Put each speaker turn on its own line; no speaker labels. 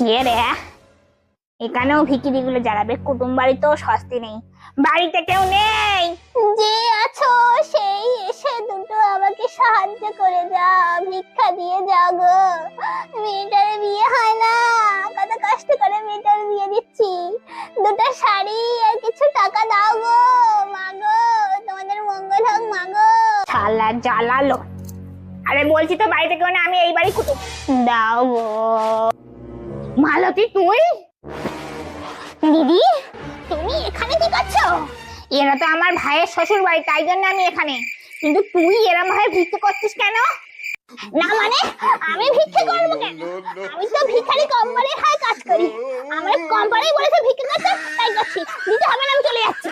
কে রে? এখানেও ভিকিরি গুলো জ্বালাবে, কুটুম বাড়ি তো স্বস্তি নেই, বাড়িতে কেউ নেই। যে আছো সেই এসে দুটো আমাকে সাহায্য করে যাও, ভিক্ষা দিয়ে যাও গো। মেয়েটার বিয়ে হয় না, কত কষ্ট করে মেয়েটার বিয়ে দিচ্ছি। দুটো শাড়ি আর কিছু টাকা দাও গো, মাগো তোমাদের মঙ্গল হোক মাগো। শালা জ্বালালো। আরে বলছি তো বাড়িতে কেউ না, আমি এই বাড়ি কুটুম। দাও গো। মালতী তুই? দিদি তুমি এখানে কি করছো? এরা তো আমার ভাইয়ের শ্বশুর বাড়ি, তাই জন্য আমি এখানে। কিন্তু তুই এরম ভাবে ভিক্ষে করছিস কেন? না মানে আমি ভিক্ষে করবো কেন? আমি তো ভিখারি কোম্পানির হয়ে কাজ করি, আমার কোম্পানি বলেছে ভিক্ষে করতে, তাই করছি। দিতে হবে না, আমি চলে যাচ্ছি।